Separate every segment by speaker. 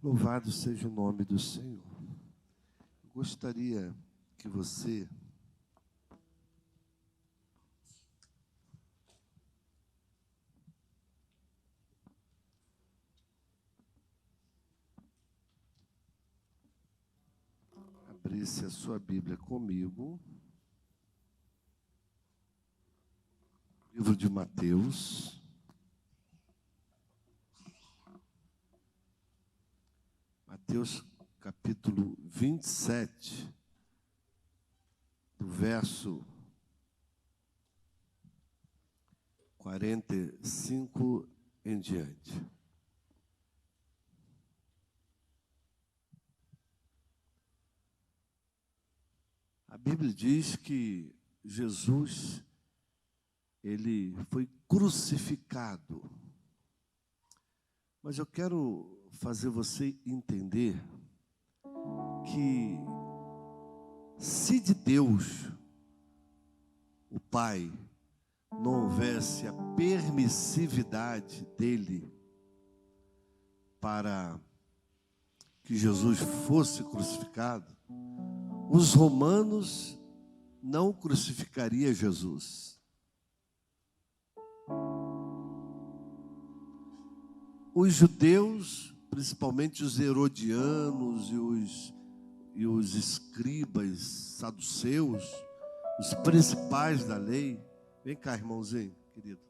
Speaker 1: Louvado seja o nome do Senhor. Eu gostaria que você abrisse a sua Bíblia comigo. Livro de Mateus. Mateus capítulo 27, do verso 45 em diante. A Bíblia diz que Jesus, ele foi crucificado. Mas eu quero fazer você entender que se de Deus, o Pai, não houvesse a permissividade dele para que Jesus fosse crucificado, os romanos não crucificariam Jesus. Os judeus, principalmente os herodianos e os escribas saduceus, os principais da lei, vem cá, irmãozinho, querido,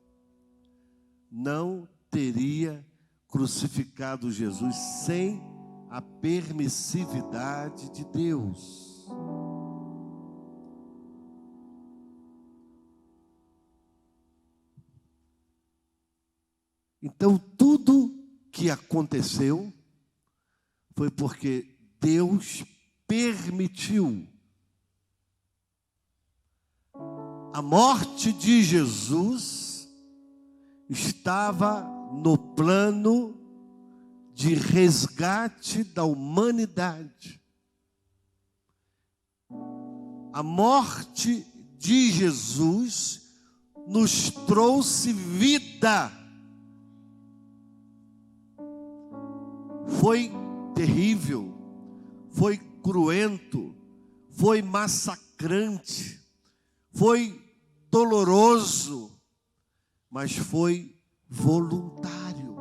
Speaker 1: não teria crucificado Jesus sem a permissividade de Deus. Então, tudo que aconteceu foi porque Deus permitiu. A morte de Jesus estava no plano de resgate da humanidade. A morte de Jesus nos trouxe vida. Foi terrível, foi cruento, foi massacrante, foi doloroso, mas foi voluntário.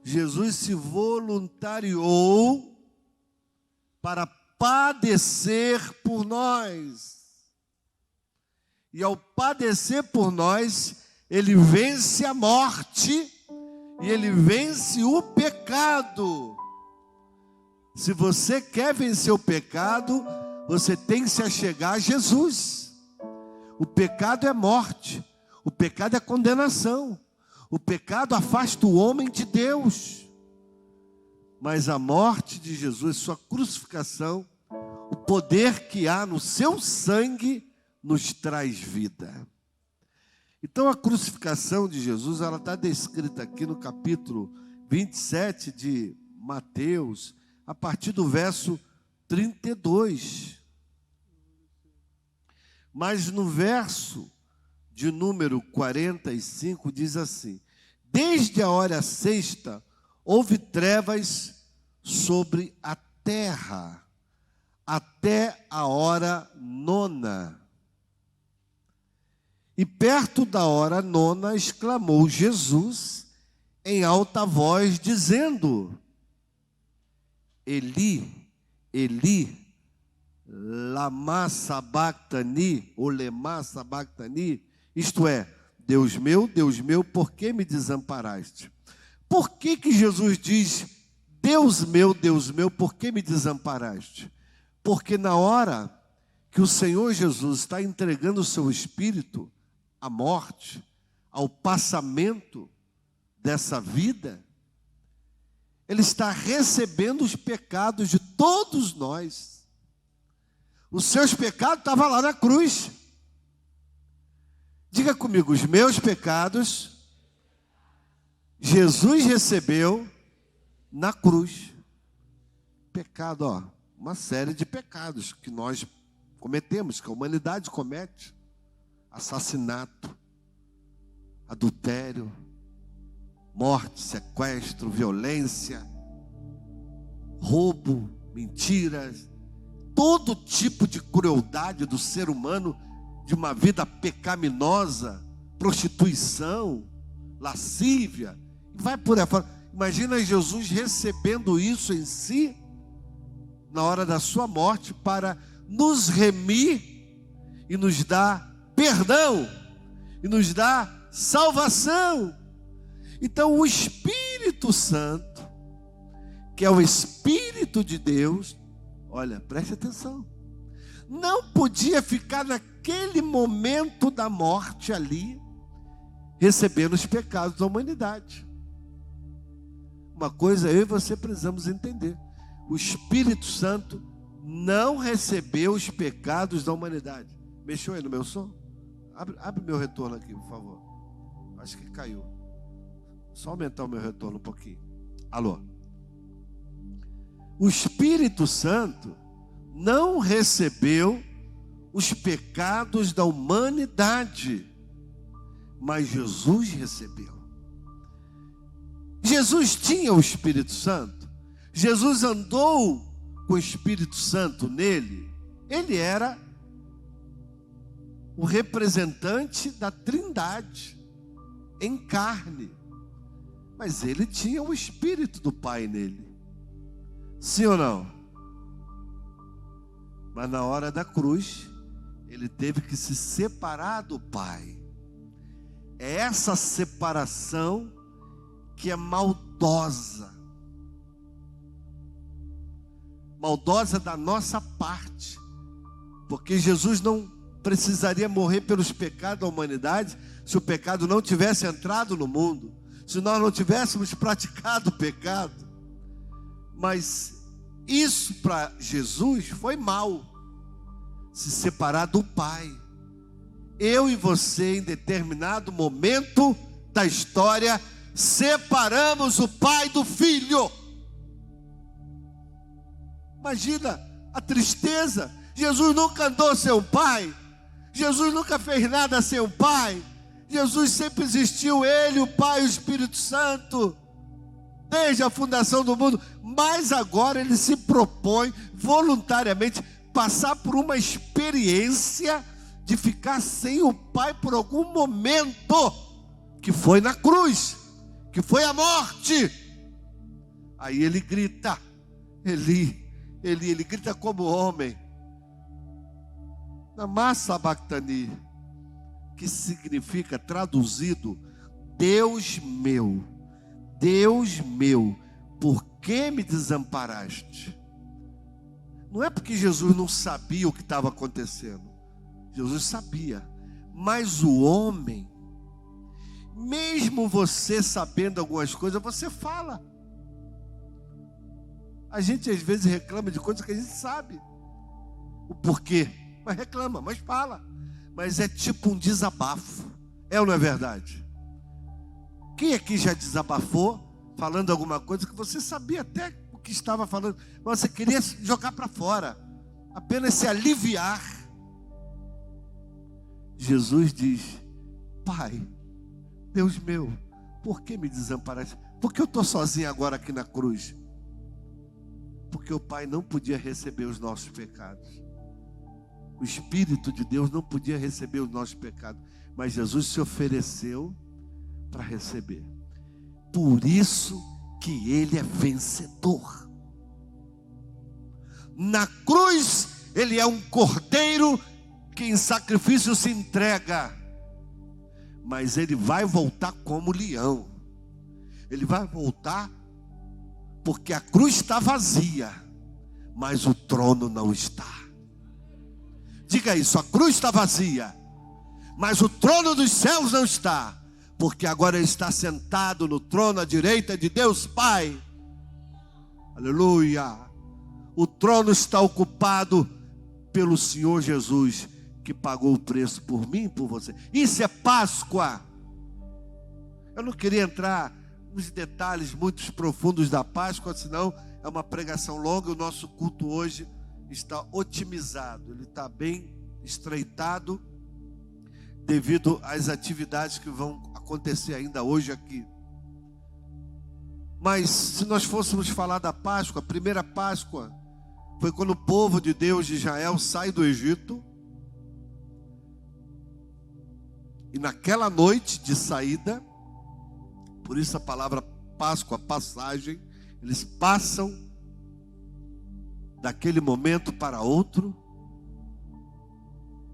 Speaker 1: Jesus se voluntariou para padecer por nós. E ao padecer por nós, ele vence a morte e ele vence o pecado. Se você quer vencer o pecado, você tem que se achegar a Jesus. O pecado é morte, o pecado é condenação, o pecado afasta o homem de Deus. Mas a morte de Jesus, sua crucificação, o poder que há no seu sangue, nos traz vida. Então a crucificação de Jesus, ela está descrita aqui no capítulo 27 de Mateus, a partir do verso 32. Mas no verso de número 45 diz assim: desde a hora sexta houve trevas sobre a terra, até a hora nona. E perto da hora nona exclamou Jesus em alta voz, dizendo: Eli, Eli, lama sabactani, ou lema sabactani, isto é, Deus meu, por que me desamparaste? Por que Jesus diz, Deus meu, por que me desamparaste? Porque na hora que o Senhor Jesus está entregando o seu espírito à morte, ao passamento dessa vida, ele está recebendo os pecados de todos nós. Os seus pecados estavam lá na cruz. Diga comigo, os meus pecados, Jesus recebeu na cruz. Pecado, ó, uma série de pecados que nós cometemos, que a humanidade comete. Assassinato, adultério, morte, sequestro, violência, roubo, mentiras, todo tipo de crueldade do ser humano, de uma vida pecaminosa, prostituição, lascívia, e vai por aí fora. Imagina Jesus recebendo isso em si, na hora da sua morte, para nos remir e nos dar perdão, e nos dar salvação. Então o Espírito Santo, que é o Espírito de Deus, olha, preste atenção, não podia ficar naquele momento da morte ali, recebendo os pecados da humanidade. Uma coisa eu e você precisamos entender: o Espírito Santo não recebeu os pecados da humanidade. Mexeu aí no meu som? Abre meu retorno aqui, por favor. Acho que caiu. Só aumentar o meu retorno um pouquinho. Alô? O Espírito Santo não recebeu os pecados da humanidade, mas Jesus recebeu. Jesus tinha o Espírito Santo. Jesus andou com o Espírito Santo nele. Ele era o representante da Trindade em carne, mas ele tinha o Espírito do Pai nele. Sim ou não? Mas na hora da cruz, ele teve que se separar do Pai. É essa separação que é maldosa. Maldosa da nossa parte. Porque Jesus não precisaria morrer pelos pecados da humanidade se o pecado não tivesse entrado no mundo, se nós não tivéssemos praticado o pecado. Mas isso para Jesus foi mal, se separar do Pai. Eu e você, em determinado momento da história, separamos o Pai do Filho. Imagina a tristeza. Jesus nunca andou sem o Pai. Jesus nunca fez nada sem o Pai. Jesus sempre existiu, Ele, o Pai e o Espírito Santo, desde a fundação do mundo. Mas agora Ele se propõe voluntariamente passar por uma experiência de ficar sem o Pai por algum momento, que foi na cruz, que foi a morte. Aí Ele grita, Ele grita como homem, Lama sabachthani, que significa, traduzido, Deus meu, por que me desamparaste? Não é porque Jesus não sabia o que estava acontecendo. Jesus sabia. Mas o homem, mesmo você sabendo algumas coisas, você fala. A gente às vezes reclama de coisas que a gente sabe o porquê, mas reclama, mas fala. Mas é tipo um desabafo. É ou não é verdade? Quem aqui já desabafou falando alguma coisa que você sabia até o que estava falando, mas você queria jogar para fora, apenas se aliviar? Jesus diz: Pai, Deus meu, por que me desamparaste? Por que eu estou sozinho agora aqui na cruz? Porque o Pai não podia receber os nossos pecados. O Espírito de Deus não podia receber os nossos pecados, mas Jesus se ofereceu para receber. Por isso que Ele é vencedor. Na cruz, Ele é um cordeiro que em sacrifício se entrega, mas Ele vai voltar como leão. Ele vai voltar porque a cruz está vazia, mas o trono não está. Diga isso: a cruz está vazia, mas o trono dos céus não está, porque agora Ele está sentado no trono à direita de Deus Pai. Aleluia! O trono está ocupado pelo Senhor Jesus, que pagou o preço por mim e por você. Isso é Páscoa. Eu não queria entrar nos detalhes muito profundos da Páscoa, senão é uma pregação longa. O nosso culto hoje está otimizado, ele está bem estreitado, devido às atividades que vão acontecer ainda hoje aqui. Mas se nós fôssemos falar da Páscoa, a primeira Páscoa foi quando o povo de Deus de Israel sai do Egito. E naquela noite de saída, por isso a palavra Páscoa, passagem, eles passam daquele momento para outro,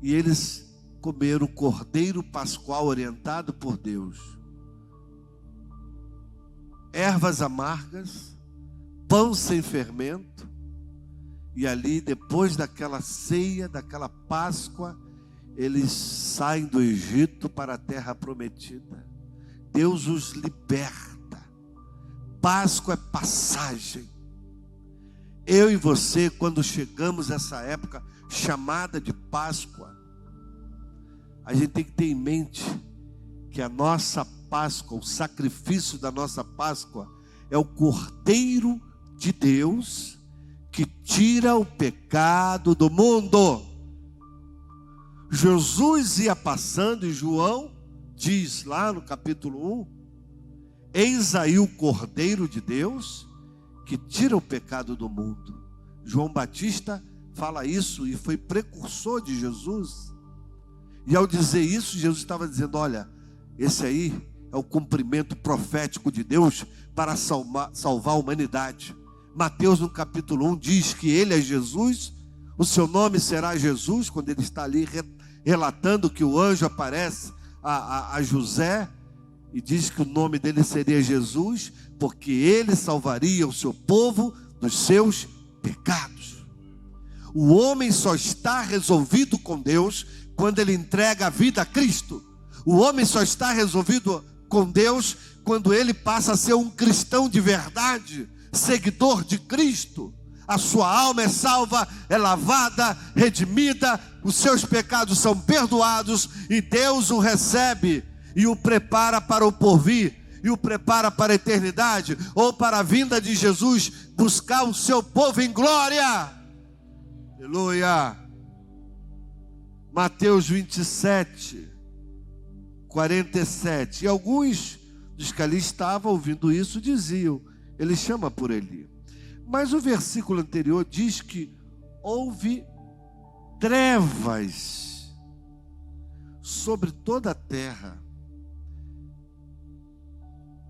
Speaker 1: e eles comeram o cordeiro pascual orientado por Deus. Ervas amargas, pão sem fermento, e ali, depois daquela ceia, daquela Páscoa, eles saem do Egito para a terra prometida. Deus os liberta. Páscoa é passagem. Eu e você, quando chegamos a essa época chamada de Páscoa, a gente tem que ter em mente que a nossa Páscoa, o sacrifício da nossa Páscoa, é o Cordeiro de Deus que tira o pecado do mundo. Jesus ia passando e João diz lá no capítulo 1, eis aí o Cordeiro de Deus que tira o pecado do mundo. João Batista fala isso e foi precursor de Jesus. E ao dizer isso, Jesus estava dizendo, olha, esse aí é o cumprimento profético de Deus para salvar a humanidade. Mateus no capítulo 1 diz que ele é Jesus, o seu nome será Jesus, quando ele está ali relatando que o anjo aparece a José e diz que o nome dele seria Jesus, porque ele salvaria o seu povo dos seus pecados. O homem só está resolvido com Deus quando ele entrega a vida a Cristo. O homem só está resolvido com Deus quando ele passa a ser um cristão de verdade, seguidor de Cristo. A sua alma é salva, é lavada, redimida, os seus pecados são perdoados e Deus o recebe e o prepara para o porvir, e o prepara para a eternidade, ou para a vinda de Jesus, buscar o seu povo em glória. Aleluia. Mateus 27, 47. E alguns dos que ali estavam ouvindo isso diziam, ele chama por Eli. Mas o versículo anterior diz que houve trevas sobre toda a terra.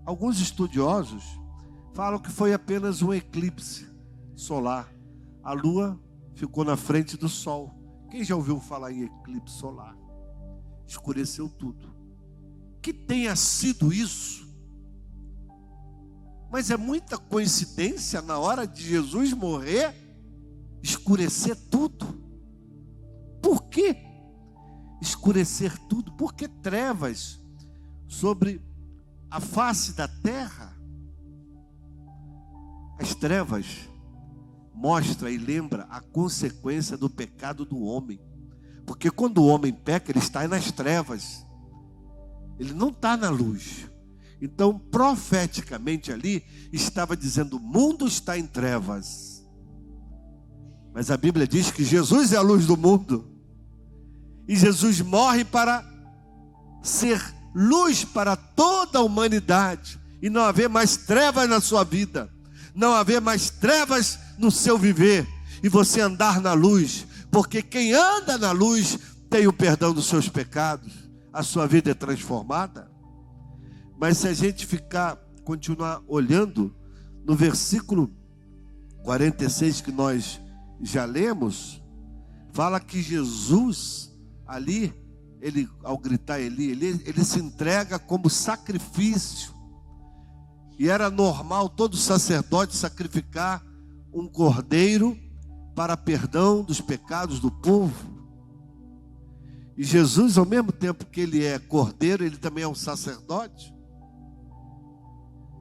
Speaker 1: Alguns estudiosos falam que foi apenas um eclipse solar. A lua ficou na frente do sol. Quem já ouviu falar em eclipse solar? Escureceu tudo. Que tenha sido isso. Mas é muita coincidência na hora de Jesus morrer, escurecer tudo. Por que escurecer tudo? Por que trevas sobre a face da terra? As trevas mostram e lembram a consequência do pecado do homem. Porque quando o homem peca, ele está nas trevas. Ele não está na luz. Então, profeticamente ali, estava dizendo, o mundo está em trevas. Mas a Bíblia diz que Jesus é a luz do mundo. E Jesus morre para ser luz para toda a humanidade. E não haver mais trevas na sua vida. Não haver mais trevas no seu viver. E você andar na luz. Porque quem anda na luz tem o perdão dos seus pecados. A sua vida é transformada. Mas se a gente continuar olhando no versículo 46 que nós já lemos, fala que Jesus ali, ao gritar ele se entrega como sacrifício. E era normal todo sacerdote sacrificar um cordeiro para perdão dos pecados do povo. E Jesus, ao mesmo tempo que ele é cordeiro, ele também é um sacerdote.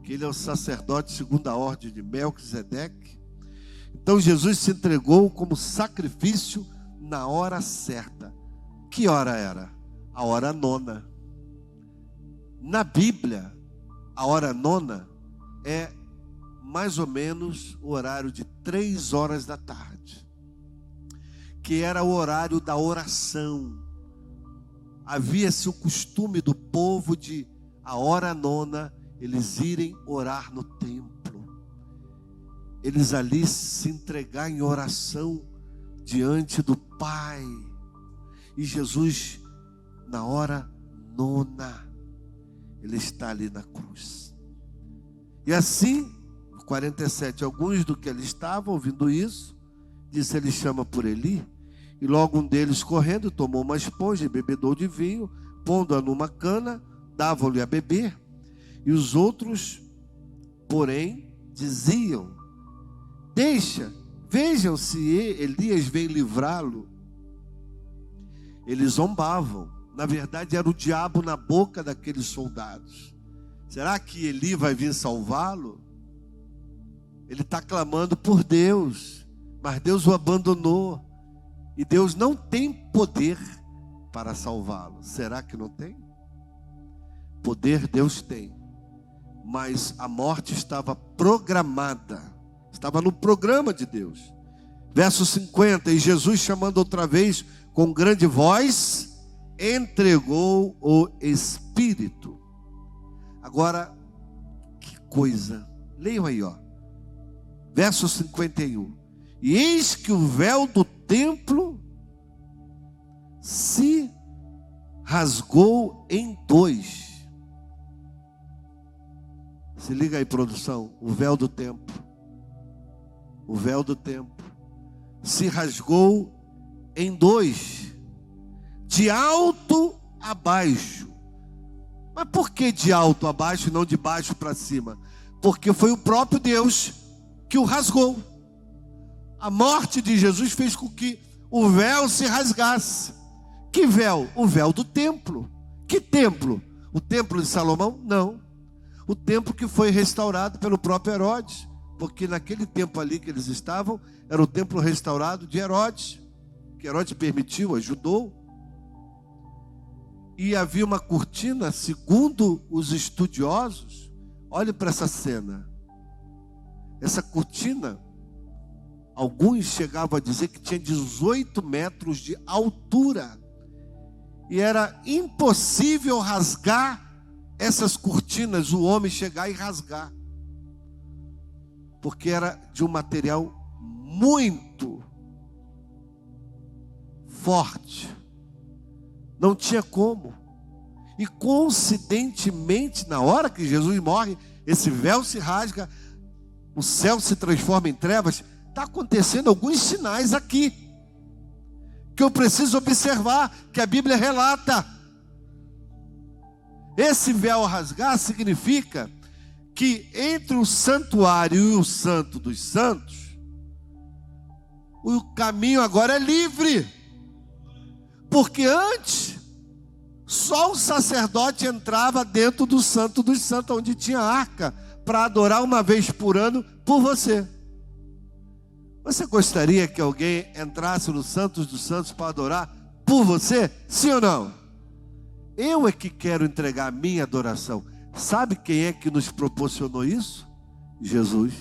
Speaker 1: Que ele é o sacerdote segundo a ordem de Melquisedeque. Então Jesus se entregou como sacrifício na hora certa. Que hora era? A hora nona. Na Bíblia, a hora nona é mais ou menos o horário de 3 horas da tarde, que era o horário da oração. Havia-se o costume do povo de a hora nona eles irem orar no templo, eles ali se entregar em oração diante do Pai. E Jesus, na hora nona, ele está ali na cruz. E assim, 47, alguns do que ali estavam ouvindo isso, disse: ele chama por Eli. E logo um deles, correndo, tomou uma esponja e bebedou de vinho, pondo-a numa cana, davam-lhe a beber. E os outros, porém, diziam: deixa, vejam se Elias vem livrá-lo. Eles zombavam. Na verdade, era o diabo na boca daqueles soldados. Será que Eli vai vir salvá-lo? Ele está clamando por Deus, mas Deus o abandonou. E Deus não tem poder para salvá-lo. Será que não tem? Poder Deus tem. Mas a morte estava programada. Estava no programa de Deus. Verso 50. E Jesus, chamando outra vez com grande voz, entregou o Espírito. Agora, que coisa. Leiam aí, ó. Verso 51. E eis que o véu do templo se rasgou em dois. Se liga aí, produção. O véu do templo. O véu do templo se rasgou em dois, de alto a baixo. Mas por que de alto a baixo e não de baixo para cima? Porque foi o próprio Deus que o rasgou. A morte de Jesus fez com que o véu se rasgasse. Que véu? O véu do templo. Que templo? O templo de Salomão? Não. O templo que foi restaurado pelo próprio Herodes. Porque naquele tempo ali que eles estavam, era o templo restaurado de Herodes. Que Herodes permitiu, ajudou. E havia uma cortina, segundo os estudiosos. Olhe para essa cena. Essa cortina, alguns chegavam a dizer que tinha 18 metros de altura. E era impossível rasgar essas cortinas, o homem chegar e rasgar. Porque era de um material muito forte. Não tinha como. E coincidentemente, na hora que Jesus morre, esse véu se rasga, o céu se transforma em trevas. Está acontecendo alguns sinais aqui, que eu preciso observar, que a Bíblia relata. Esse véu rasgar significa que entre o santuário e o santo dos santos, o caminho agora é livre. Porque antes, só o sacerdote entrava dentro do santo dos santos, onde tinha arca, para adorar uma vez por ano por você. Você gostaria que alguém entrasse no Santos dos Santos para adorar por você? Sim ou não? Eu é que quero entregar a minha adoração. Sabe quem é que nos proporcionou isso? Jesus.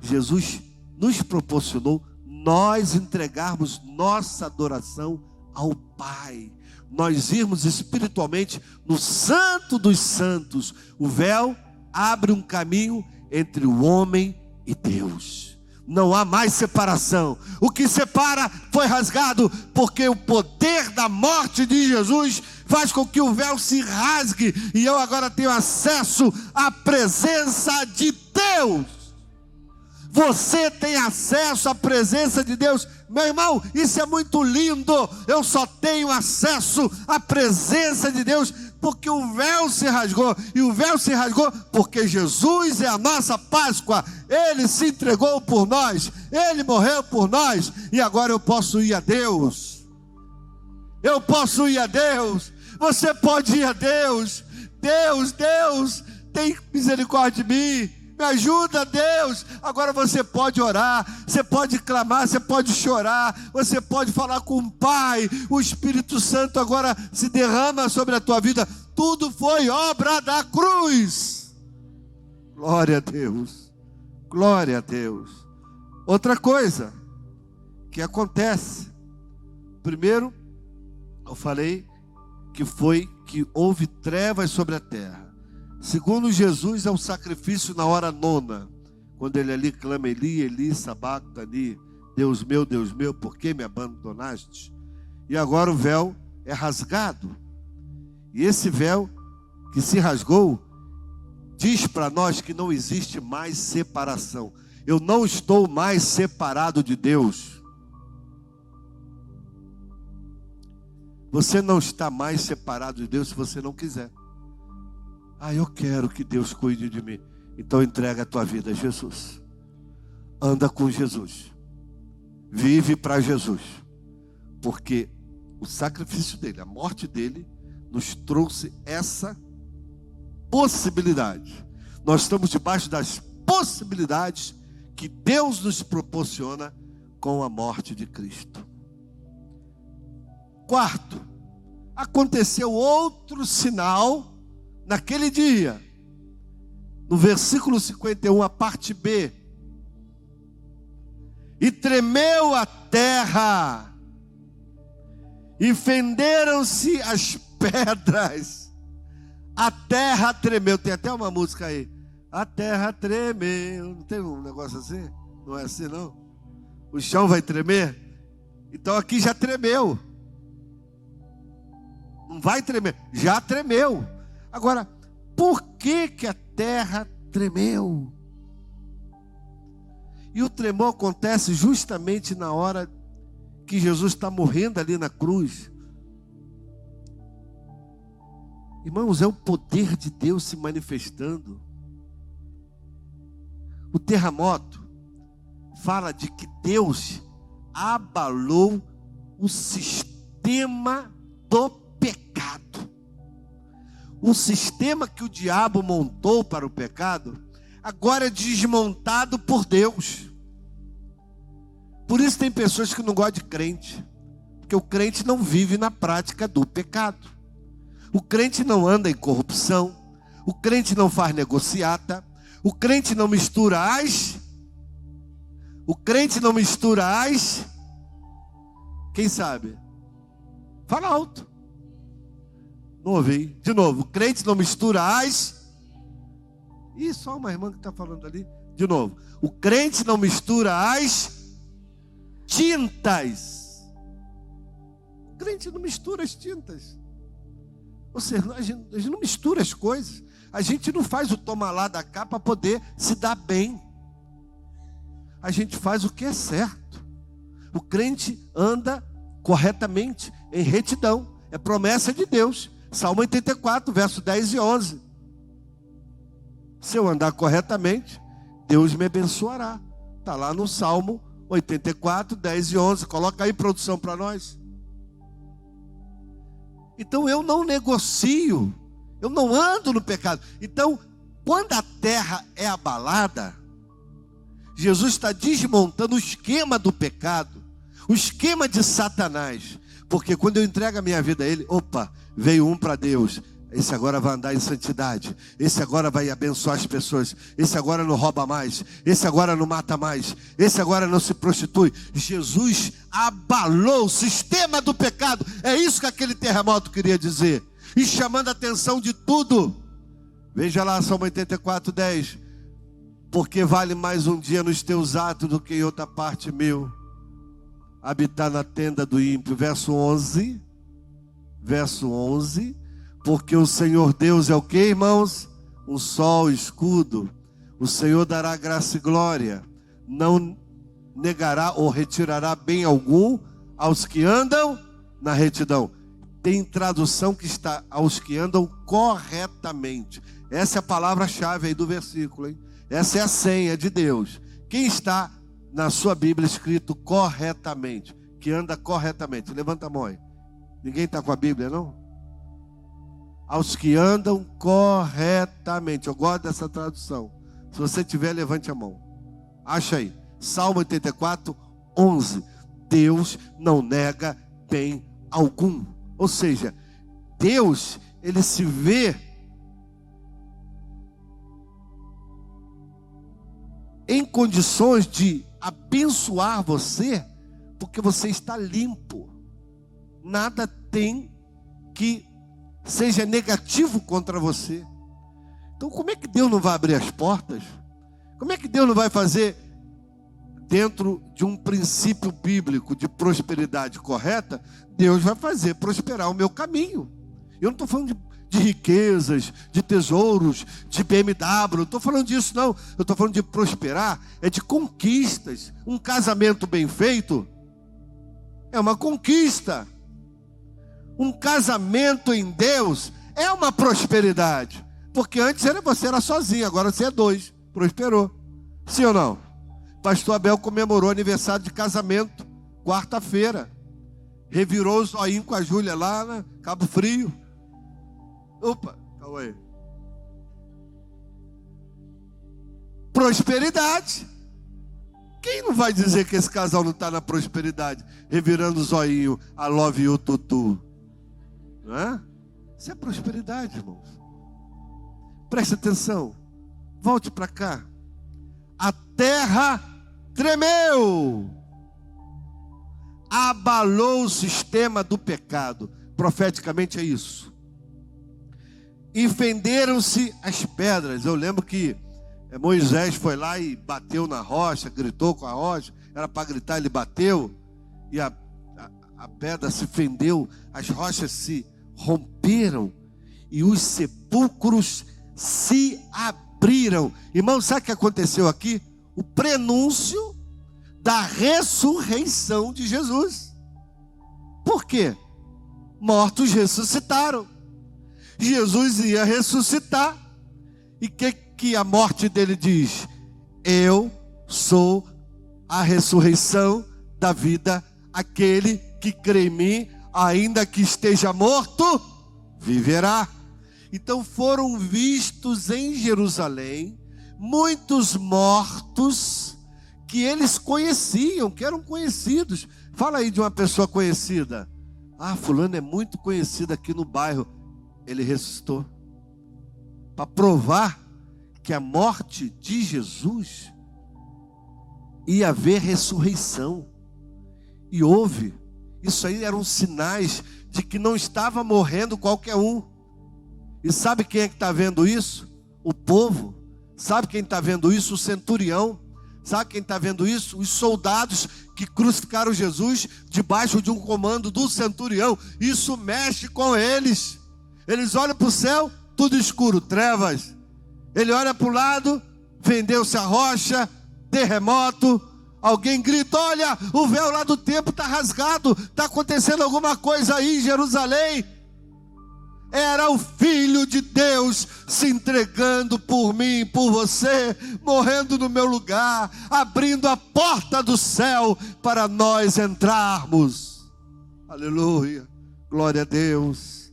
Speaker 1: Jesus nos proporcionou nós entregarmos nossa adoração ao Pai. Nós irmos espiritualmente no Santo dos Santos. O véu abre um caminho entre o homem e Deus. Não há mais separação. O que separa foi rasgado, porque o poder da morte de Jesus faz com que o véu se rasgue, e eu agora tenho acesso à presença de Deus. Você tem acesso à presença de Deus. Meu irmão, isso é muito lindo. Eu só tenho acesso à presença de Deus porque o véu se rasgou. E o véu se rasgou porque Jesus é a nossa Páscoa. Ele se entregou por nós. Ele morreu por nós. E agora eu posso ir a Deus. Eu posso ir a Deus. Você pode ir a Deus. Deus, tem misericórdia de mim. Me ajuda, Deus. Agora você pode orar, você pode clamar, você pode chorar, você pode falar com o Pai. O Espírito Santo agora se derrama sobre a tua vida. Tudo foi obra da cruz. Glória a Deus. Glória a Deus. Outra coisa que acontece. Primeiro, eu falei que foi que houve trevas sobre a terra. Segundo Jesus, é o sacrifício na hora nona, quando ele ali clama: Eli, Eli, sabactani, Deus meu, por que me abandonaste? E agora o véu é rasgado. E esse véu que se rasgou diz para nós que não existe mais separação. Eu não estou mais separado de Deus. Você não está mais separado de Deus se você não quiser. Eu quero que Deus cuide de mim. Então entrega a tua vida a Jesus. Anda com Jesus. Vive para Jesus. Porque o sacrifício dele, a morte dele, nos trouxe essa possibilidade. Nós estamos debaixo das possibilidades que Deus nos proporciona com a morte de Cristo. Quarto, aconteceu outro sinal naquele dia. No versículo 51, a parte B. E tremeu a terra, e fenderam-se as pedras. A terra tremeu. Tem até uma música aí. A terra tremeu. Não tem um negócio assim? Não é assim, não? O chão vai tremer? Então aqui já tremeu. Não vai tremer, já tremeu. Agora, por que que a terra tremeu? E o tremor acontece justamente na hora que Jesus está morrendo ali na cruz. Irmãos, é o poder de Deus se manifestando. O terremoto fala de que Deus abalou o sistema do pecado. O sistema que o diabo montou para o pecado, agora é desmontado por Deus. Por isso tem pessoas que não gostam de crente, porque o crente não vive na prática do pecado. O crente não anda em corrupção, o crente não faz negociata, o crente não mistura quem sabe? Fala alto. Não ouvi. De novo, o crente não mistura Ih, só uma irmã que está falando ali. De novo, o crente não mistura as tintas. O crente não mistura as tintas. Ou seja, a gente não mistura as coisas. A gente não faz o toma lá da cá para poder se dar bem. A gente faz o que é certo. O crente anda corretamente, em retidão. É promessa de Deus. Salmo 84, verso 10 e 11. Se eu andar corretamente, Deus me abençoará. Está lá no Salmo 84, 10 e 11. Coloca aí, produção, para nós. Então eu não negocio, eu não ando no pecado. Então, quando a terra é abalada, Jesus está desmontando o esquema do pecado, o esquema de Satanás. Porque quando eu entrego a minha vida a Ele, veio um para Deus. Esse agora vai andar em santidade. Esse agora vai abençoar as pessoas. Esse agora não rouba mais. Esse agora não mata mais. Esse agora não se prostitui. Jesus abalou o sistema do pecado. É isso que aquele terremoto queria dizer. E chamando a atenção de tudo. Veja lá, Salmo 84, 10. Porque vale mais um dia nos teus atos do que em outra parte mil. Habitar na tenda do ímpio. Verso 11. Porque o Senhor Deus é o que, irmãos? Um sol, escudo. O Senhor dará graça e glória. Não negará ou retirará bem algum aos que andam na retidão. Tem tradução que está aos que andam corretamente. Essa é a palavra-chave aí do versículo, hein? Essa é a senha de Deus. Quem está na sua Bíblia escrito corretamente? Que anda corretamente. Levanta a mão aí. Ninguém está com a Bíblia, não? Aos que andam corretamente. Eu gosto dessa tradução. Se você tiver, levante a mão. Acha aí. Salmo 84, 11. Deus não nega bem algum. Ou seja, Deus, Ele se vê em condições de abençoar você, porque você está limpo. Nada tem que seja negativo contra você. Então como é que Deus não vai abrir as portas? Como é que Deus não vai fazer dentro de um princípio bíblico de prosperidade correta? Deus vai fazer prosperar o meu caminho. Eu não estou falando de riquezas, de tesouros, de BMW, não estou falando disso não. Eu estou falando de prosperar, é de conquistas. Um casamento bem feito é uma conquista. Um casamento em Deus é uma prosperidade. Porque antes você era sozinho, agora você é dois. Prosperou. Sim ou não? Pastor Abel comemorou aniversário de casamento, quarta-feira. Revirou o zoinho com a Júlia lá na Cabo Frio. Opa, calma aí. Prosperidade. Quem não vai dizer que esse casal não está na prosperidade? Revirando o zoinho, I love you, tutu. Não é? Isso é prosperidade, irmãos. Preste atenção. Volte para cá. A terra tremeu. Abalou o sistema do pecado. Profeticamente é isso. E fenderam-se as pedras. Eu lembro que Moisés foi lá e bateu na rocha, gritou com a rocha. Era para gritar, ele bateu. E a pedra se fendeu, as rochas se romperam. E os sepulcros se abriram. Irmão, sabe o que aconteceu aqui? O prenúncio da ressurreição de Jesus. Por quê? Mortos ressuscitaram. Jesus ia ressuscitar. E o que a morte dele diz? Eu sou a ressurreição da vida. Aquele que crê em mim, ainda que esteja morto, viverá. Então foram vistos em Jerusalém muitos mortos que eles conheciam, que eram conhecidos. Fala aí de uma pessoa conhecida. Ah, fulano é muito conhecido aqui no bairro. Ele ressuscitou. Para provar que a morte de Jesus ia haver ressurreição. E houve. Isso aí eram sinais de que não estava morrendo qualquer um. E sabe quem é que está vendo isso? O povo. Sabe quem está vendo isso? O centurião. Sabe quem está vendo isso? Os soldados que crucificaram Jesus debaixo de um comando do centurião. Isso mexe com eles. Eles olham para o céu, tudo escuro, trevas. Ele olha para o lado, fendeu-se a rocha, terremoto. Alguém grita, olha, o véu lá do templo está rasgado. Está acontecendo alguma coisa aí em Jerusalém. Era o Filho de Deus se entregando por mim, por você, morrendo no meu lugar, abrindo a porta do céu para nós entrarmos. Aleluia, glória a Deus.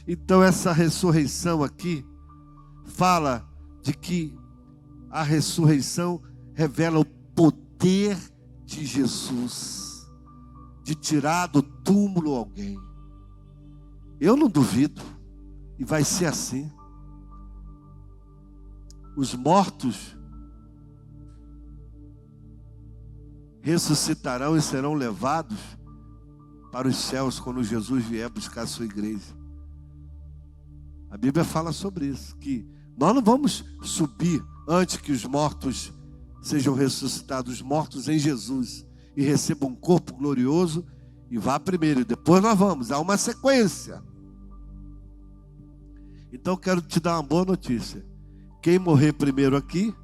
Speaker 1: Então essa ressurreição aqui fala de que a ressurreição revela o poder de Jesus, de tirar do túmulo alguém. Eu não duvido. E vai ser assim. Os mortos ressuscitarão e serão levados para os céus quando Jesus vier buscar a sua igreja. A Bíblia fala sobre isso, que nós não vamos subir antes que os mortos sejam ressuscitados, os mortos em Jesus, e recebam um corpo glorioso, e vá primeiro, e depois nós vamos. Há uma sequência. Então quero te dar uma boa notícia. Quem morrer primeiro aqui,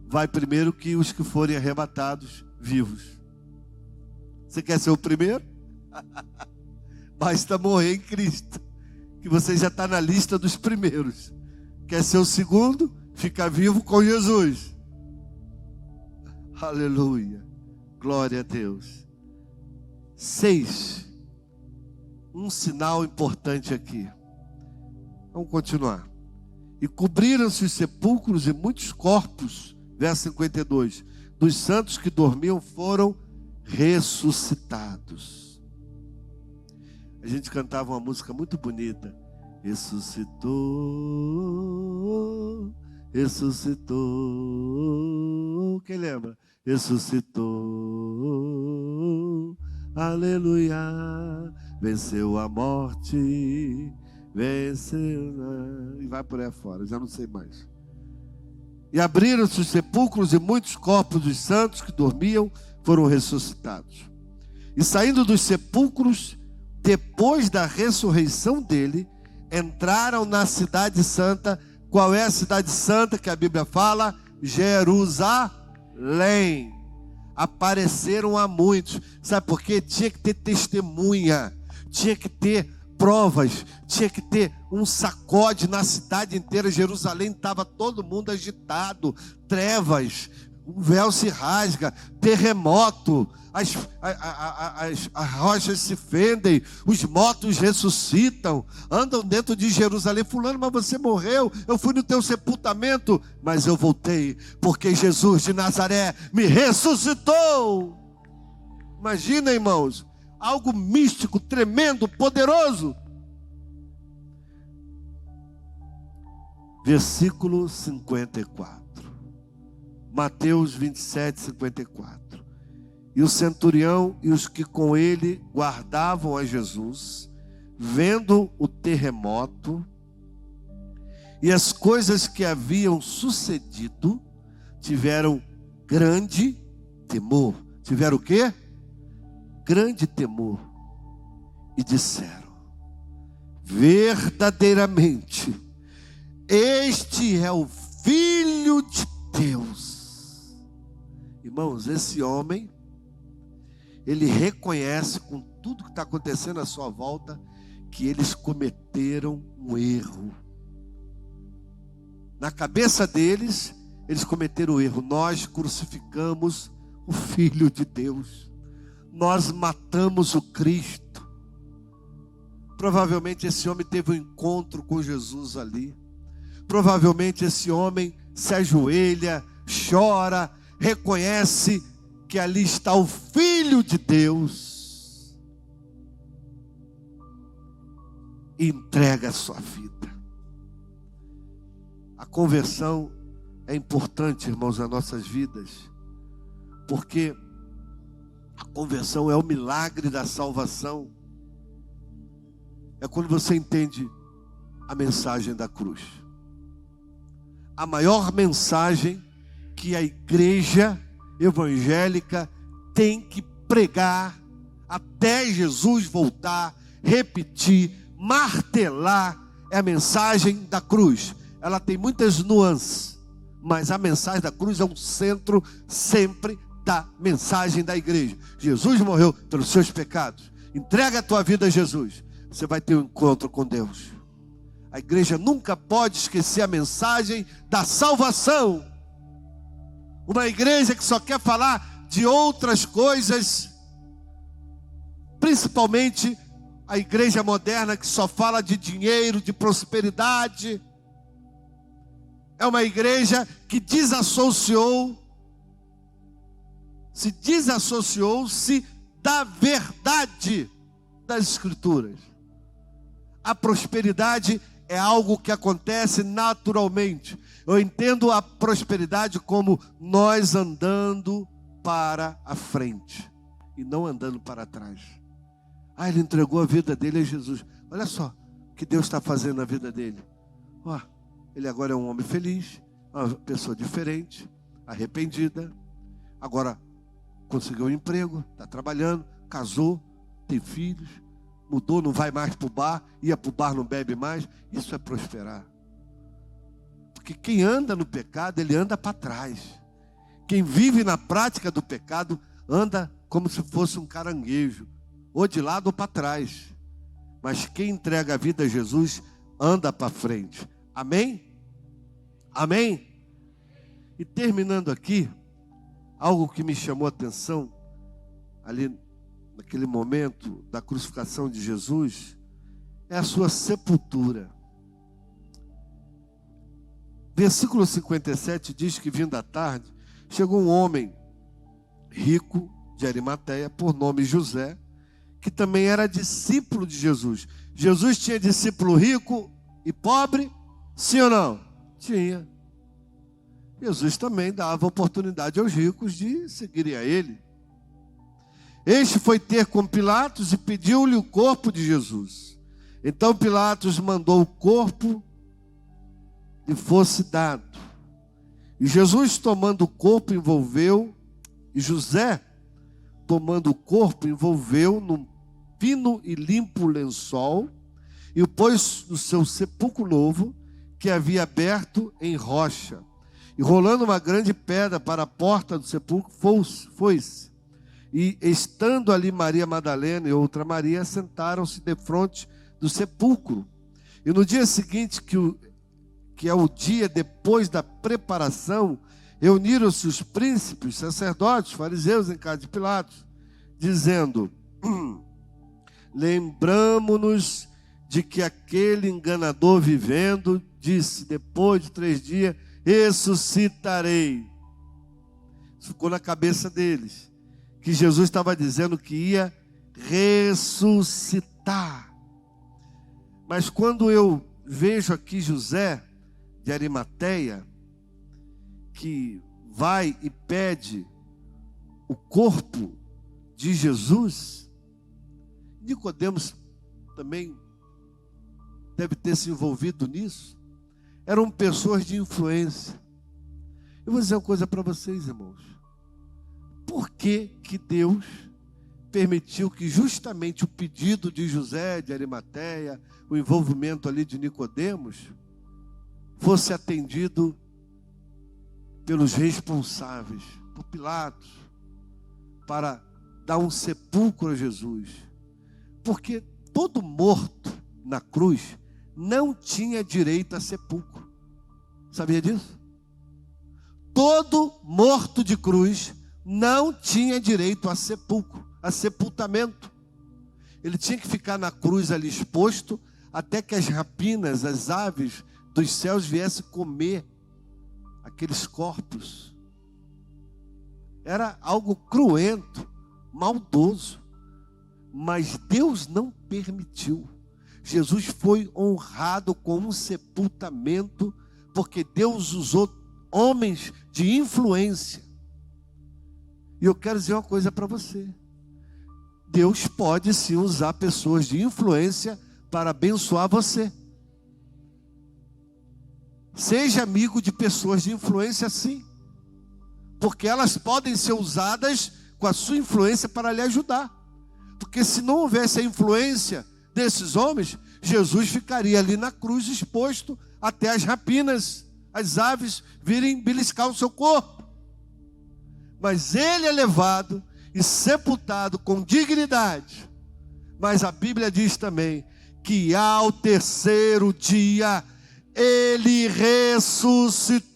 Speaker 1: vai primeiro que os que forem arrebatados vivos. Você quer ser o primeiro? Basta morrer em Cristo, que você já está na lista dos primeiros. Quer ser o segundo? Fica vivo com Jesus. Aleluia, glória a Deus. 6. Um sinal importante aqui. Vamos continuar. E cobriram-se os sepulcros e muitos corpos, verso 52, dos santos que dormiam foram ressuscitados. A gente cantava uma música muito bonita. Ressuscitou, ressuscitou. Quem lembra? Ressuscitou, aleluia. Venceu a morte, venceu, e vai por aí fora, já não sei mais. E abriram-se os sepulcros e muitos corpos dos santos que dormiam foram ressuscitados. E saindo dos sepulcros, depois da ressurreição dele, entraram na cidade santa. Qual é a cidade santa que a Bíblia fala? Jerusalém. Apareceram a muitos. Sabe por quê? Tinha que ter testemunha, tinha que ter provas, tinha que ter um sacode na cidade inteira. Jerusalém estava todo mundo agitado, trevas, o véu se rasga, terremoto, as rochas se fendem, os mortos ressuscitam, andam dentro de Jerusalém. Fulano, mas você morreu, eu fui no teu sepultamento, mas eu voltei, porque Jesus de Nazaré me ressuscitou. Imagina, irmãos, algo místico, tremendo, poderoso. Versículo 54. Mateus 27, 54. E o centurião e os que com ele guardavam a Jesus, vendo o terremoto e as coisas que haviam sucedido, tiveram grande temor. Tiveram o quê? Grande temor. E disseram: verdadeiramente, este é o Filho de Deus. Irmãos, esse homem, ele reconhece com tudo que está acontecendo à sua volta, que eles cometeram um erro. Na cabeça deles, eles cometeram um erro. Nós crucificamos o Filho de Deus. Nós matamos o Cristo. Provavelmente esse homem teve um encontro com Jesus ali. Provavelmente esse homem se ajoelha, chora, reconhece que ali está o Filho de Deus e entrega a sua vida. A conversão é importante, irmãos, nas nossas vidas, porque a conversão é o milagre da salvação. É quando você entende a mensagem da cruz. A maior mensagem que a igreja evangélica tem que pregar até Jesus voltar, repetir, martelar, é a mensagem da cruz. Ela tem muitas nuances, mas a mensagem da cruz é um centro sempre da mensagem da igreja. Jesus morreu pelos seus pecados. Entrega a tua vida a Jesus, você vai ter um encontro com Deus. A igreja nunca pode esquecer a mensagem da salvação. Uma igreja que só quer falar de outras coisas, principalmente a igreja moderna que só fala de dinheiro, de prosperidade. É uma igreja que se desassociou-se da verdade das Escrituras. A prosperidade é algo que acontece naturalmente. Eu entendo a prosperidade como nós andando para a frente e não andando para trás. Ele entregou a vida dele a Jesus. Olha só o que Deus está fazendo na vida dele. Ele agora é um homem feliz, uma pessoa diferente, arrependida. Agora conseguiu um emprego, está trabalhando, casou, tem filhos, mudou, não vai mais para o bar, ia para o bar, não bebe mais. Isso é prosperar. Porque quem anda no pecado, ele anda para trás. Quem vive na prática do pecado, anda como se fosse um caranguejo, ou de lado ou para trás. Mas quem entrega a vida a Jesus, anda para frente. Amém? Amém? E terminando aqui, algo que me chamou a atenção, ali naquele momento da crucificação de Jesus, é a sua sepultura. Versículo 57 diz que, vindo à tarde, chegou um homem rico de Arimateia, por nome José, que também era discípulo de Jesus. Jesus tinha discípulo rico e pobre? Sim ou não? Tinha. Jesus também dava oportunidade aos ricos de seguirem a ele. Este foi ter com Pilatos e pediu-lhe o corpo de Jesus. Então Pilatos mandou o corpo e fosse dado. E Jesus, tomando o corpo, envolveu, e José, tomando o corpo, envolveu num fino e limpo lençol, e o pôs no seu sepulcro novo, que havia aberto em rocha. E rolando uma grande pedra para a porta do sepulcro, foi-se. E estando ali Maria Madalena e outra Maria, sentaram-se defronte do sepulcro. E no dia seguinte, que é o dia depois da preparação, reuniram-se os príncipes, sacerdotes, fariseus em casa de Pilatos, dizendo: lembramo-nos de que aquele enganador vivendo disse: depois de 3 dias ressuscitarei. Isso ficou na cabeça deles, que Jesus estava dizendo que ia ressuscitar. Mas quando eu vejo aqui José de Arimateia, que vai e pede o corpo de Jesus, Nicodemos também deve ter se envolvido nisso. Eram pessoas de influência. Eu vou dizer uma coisa para vocês, irmãos. Por que que Deus permitiu que justamente o pedido de José de Arimateia, o envolvimento ali de Nicodemos, fosse atendido pelos responsáveis, por Pilatos, para dar um sepulcro a Jesus? Porque todo morto na cruz não tinha direito a sepulcro. Sabia disso? Todo morto de cruz não tinha direito a sepulcro, a sepultamento. Ele tinha que ficar na cruz ali exposto, até que as rapinas, as aves dos céus viessem comer aqueles corpos. Era algo cruento, maldoso, mas Deus não permitiu. Jesus foi honrado com um sepultamento, porque Deus usou homens de influência. E eu quero dizer uma coisa para você: Deus pode sim usar pessoas de influência para abençoar você. Seja amigo de pessoas de influência, sim, porque elas podem ser usadas com a sua influência para lhe ajudar. Porque se não houvesse a influência desses homens, Jesus ficaria ali na cruz exposto até as rapinas, as aves virem beliscar o seu corpo. Mas ele é levado e sepultado com dignidade. Mas a Bíblia diz também que ao terceiro dia ele ressuscitou.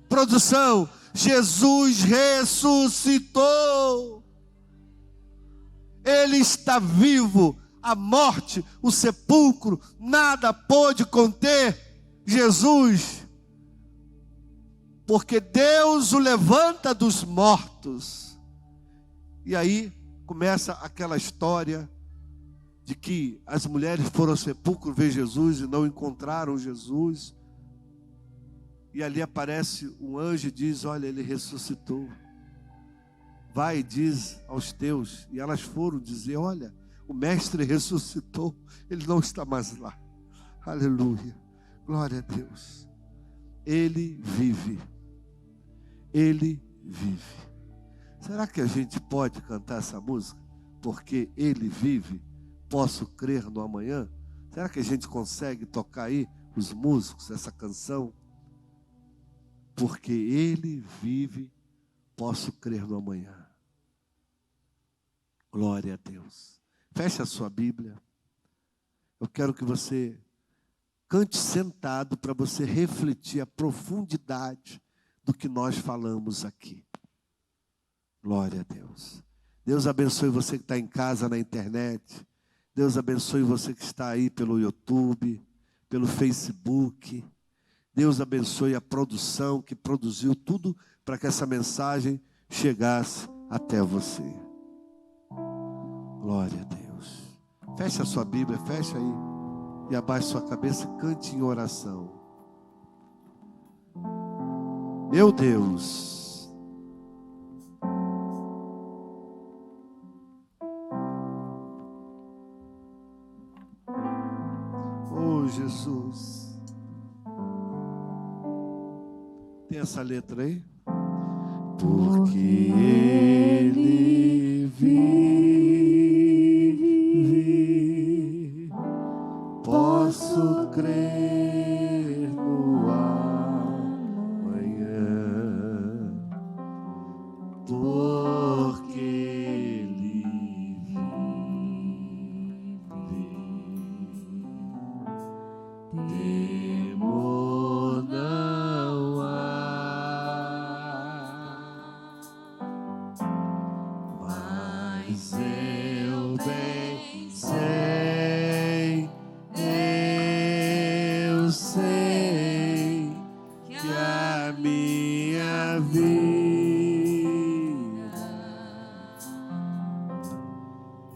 Speaker 1: Produção, Jesus ressuscitou. Ele está vivo. A morte, o sepulcro, nada pôde conter Jesus, porque Deus o levanta dos mortos. E aí começa aquela história de que as mulheres foram ao sepulcro ver Jesus e não encontraram Jesus. E ali aparece um anjo e diz: olha, ele ressuscitou. Vai e diz aos teus. E elas foram dizer: olha, o mestre ressuscitou, ele não está mais lá. Aleluia, glória a Deus. Ele vive, ele vive. Será que a gente pode cantar essa música? Porque ele vive, posso crer no amanhã? Será que a gente consegue tocar aí, os músicos, essa canção? Porque ele vive, posso crer no amanhã. Glória a Deus. Feche a sua Bíblia. Eu quero que você cante sentado para você refletir a profundidade do que nós falamos aqui. Glória a Deus. Deus abençoe você que está em casa, na internet. Deus abençoe você que está aí pelo YouTube, pelo Facebook. Deus abençoe a produção que produziu tudo para que essa mensagem chegasse até você. Glória a Deus. Feche a sua Bíblia, feche aí e abaixe sua cabeça e cante em oração. Meu Deus, essa letra aí? Porque Ele vive, posso crer no amanhã, porque Ele vive, temor não há, mas eu bem sei, eu sei que a minha vida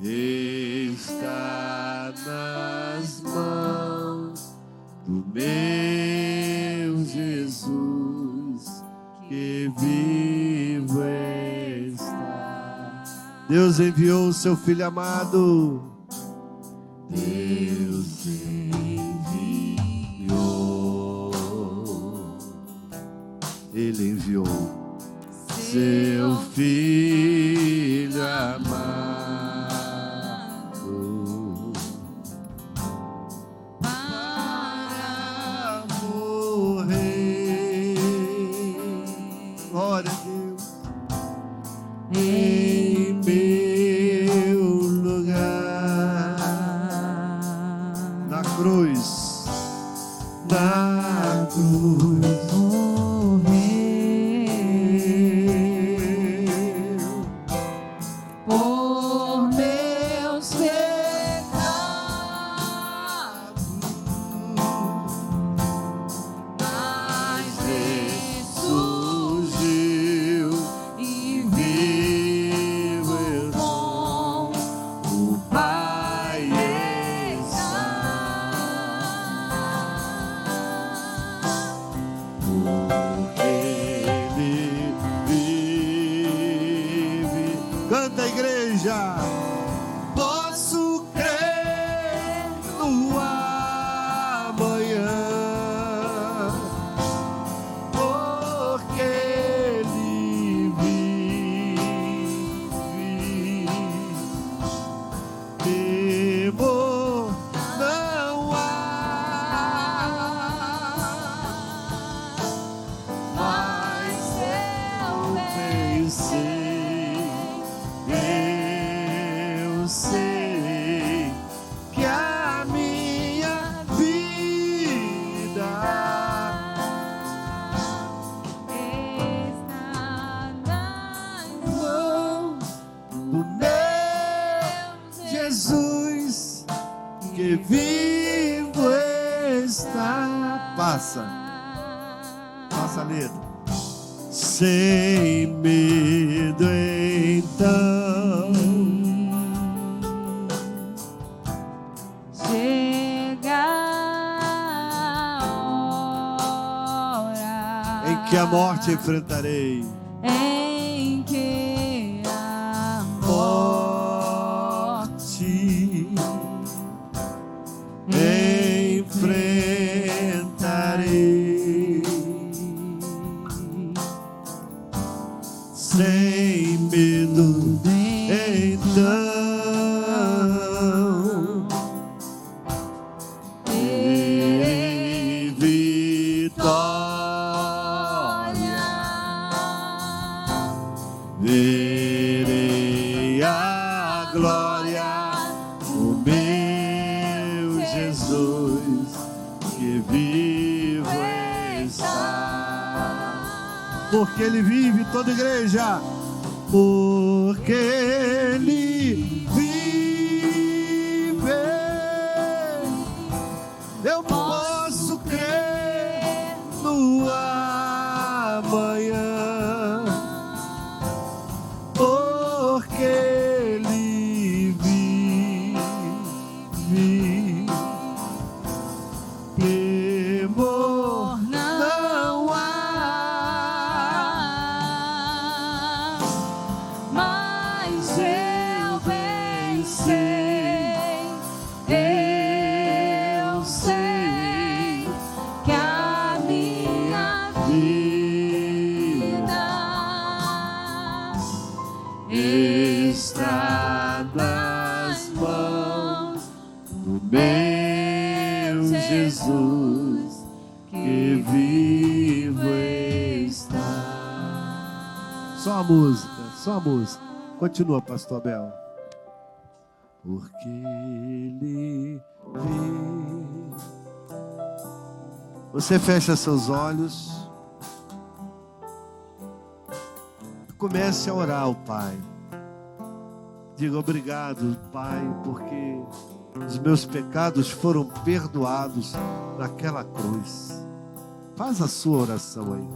Speaker 1: está nas mãos do meu Jesus, que vivo está. Deus enviou o seu Filho amado. Deus enviou. Ele enviou seu Filho amado para morrer. Glória a Deus. Em meu lugar, na cruz, na cruz morreu por meus pecados, mas ressurgiu e vivo eu sou, o Pai está, porque Ele vive. Canta a igreja. Posso crer no amanhã, porque Ele vive, temor não há, mas eu pensei, eu sei que a minha vida
Speaker 2: Está nas
Speaker 1: mãos do meu Jesus, que vivo está. Passa a letra. Sem medo então,
Speaker 2: chega a hora
Speaker 1: em que a morte enfrentarei,
Speaker 2: em que a
Speaker 1: morte enfrentarei, sem medo então, em vitória verei a glória do meu Jesus, que vivo está. Porque Ele vive, toda igreja. Porque Ele vive, eu posso crer no amanhã, porque Ele vive, temor não há,
Speaker 2: mas eu bem sei, eu sei que a minha
Speaker 1: vida Jesus, que vivo está. Só a música, só a música. Continua, pastor Abel. Porque Ele vive. Você fecha seus olhos. Comece a orar ao Pai. Diga: obrigado, Pai, porque os meus pecados foram perdoados naquela cruz. Faz a sua oração aí.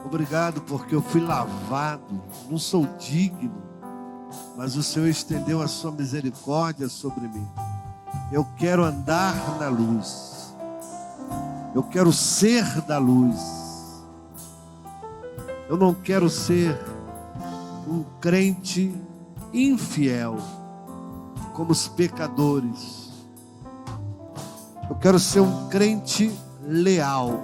Speaker 1: Obrigado porque eu fui lavado, não sou digno, mas o Senhor estendeu a sua misericórdia sobre mim. Eu quero andar na luz. Eu quero ser da luz. Eu não quero ser um crente infiel, como os pecadores. Eu quero ser um crente leal.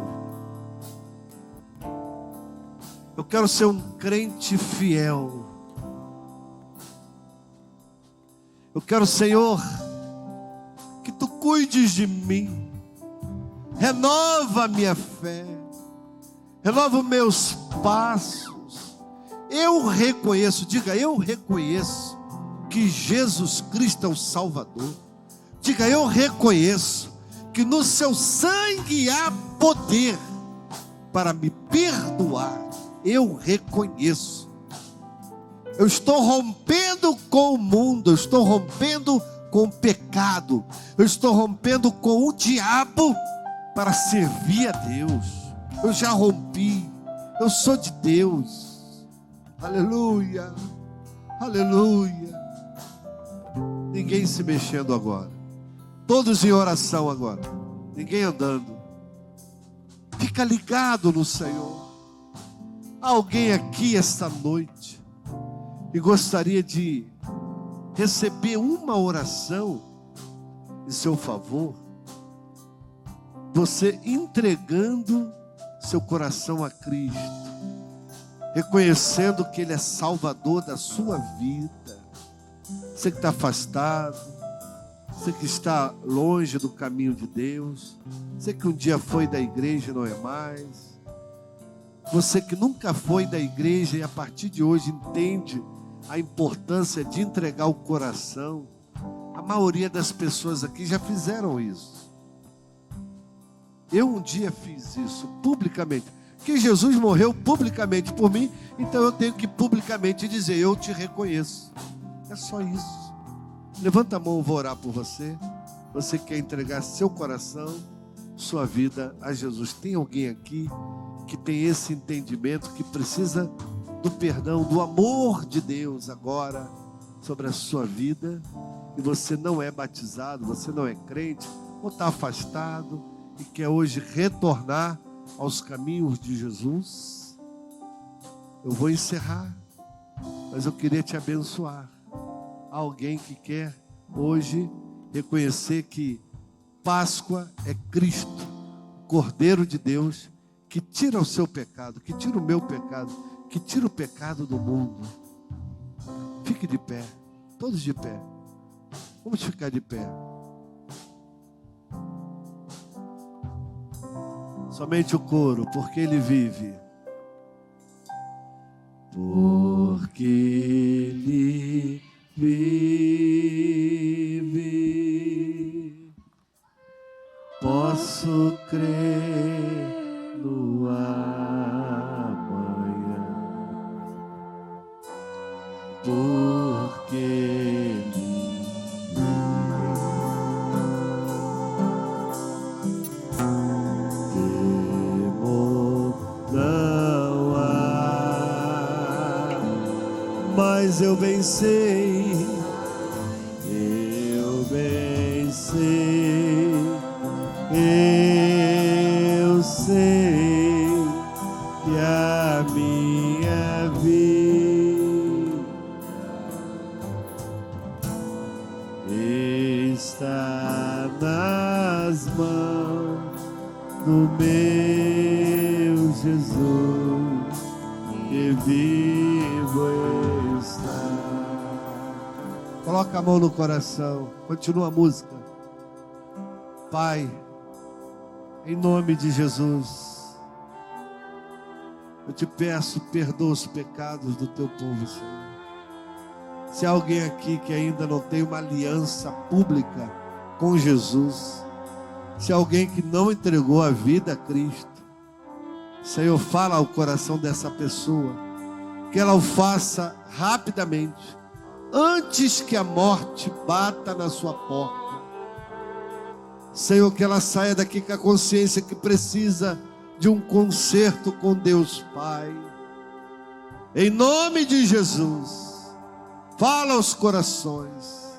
Speaker 1: Eu quero ser um crente fiel. Eu quero, Senhor, que Tu cuides de mim. Renova a minha fé. Renova os meus passos. Eu reconheço, diga: eu reconheço que Jesus Cristo é o Salvador. Diga: eu reconheço que no seu sangue há poder para me perdoar. Eu reconheço. Eu estou rompendo com o mundo, eu estou rompendo com o pecado, eu estou rompendo com o diabo para servir a Deus. Eu já rompi, eu sou de Deus. Aleluia, aleluia. Ninguém se mexendo agora, todos em oração agora, ninguém andando. Fica ligado no Senhor. Há alguém aqui esta noite que gostaria de receber uma oração em seu favor, você entregando seu coração a Cristo, reconhecendo que Ele é Salvador da sua vida. Você que está afastado, você que está longe do caminho de Deus, você que um dia foi da igreja e não é mais, você que nunca foi da igreja e a partir de hoje entende a importância de entregar o coração. A maioria das pessoas aqui já fizeram isso. Eu um dia fiz isso publicamente, porque Jesus morreu publicamente por mim, então eu tenho que publicamente dizer: eu te reconheço. É só isso. Levanta a mão, eu vou orar por você. Você quer entregar seu coração, sua vida a Jesus? Tem alguém aqui que tem esse entendimento, que precisa do perdão, do amor de Deus agora sobre a sua vida, e você não é batizado, você não é crente, ou está afastado e quer hoje retornar aos caminhos de Jesus? Eu vou encerrar, mas eu queria te abençoar. Há alguém que quer hoje reconhecer que Páscoa é Cristo, o Cordeiro de Deus, que tira o seu pecado, que tira o meu pecado, que tira o pecado do mundo. Fique de pé, todos de pé. Vamos ficar de pé. Somente o coro, porque Ele vive. Porque Ele vive, posso crer no amanhã, porque Ele temor não há, mas eu bem sei, eu sei que a minha vida está nas mãos do meu Jesus, que vivo está. Coloca a mão no coração, continua a música. Pai, em nome de Jesus, eu te peço, perdoa os pecados do teu povo, Senhor. Se há alguém aqui que ainda não tem uma aliança pública com Jesus, se há alguém que não entregou a vida a Cristo, Senhor, fala ao coração dessa pessoa, que ela o faça rapidamente, antes que a morte bata na sua porta. Senhor, que ela saia daqui com a consciência que precisa de um conserto com Deus Pai. Em nome de Jesus, fala aos corações,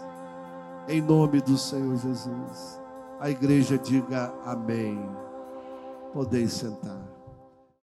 Speaker 1: em nome do Senhor Jesus. A igreja diga amém. Podeis sentar.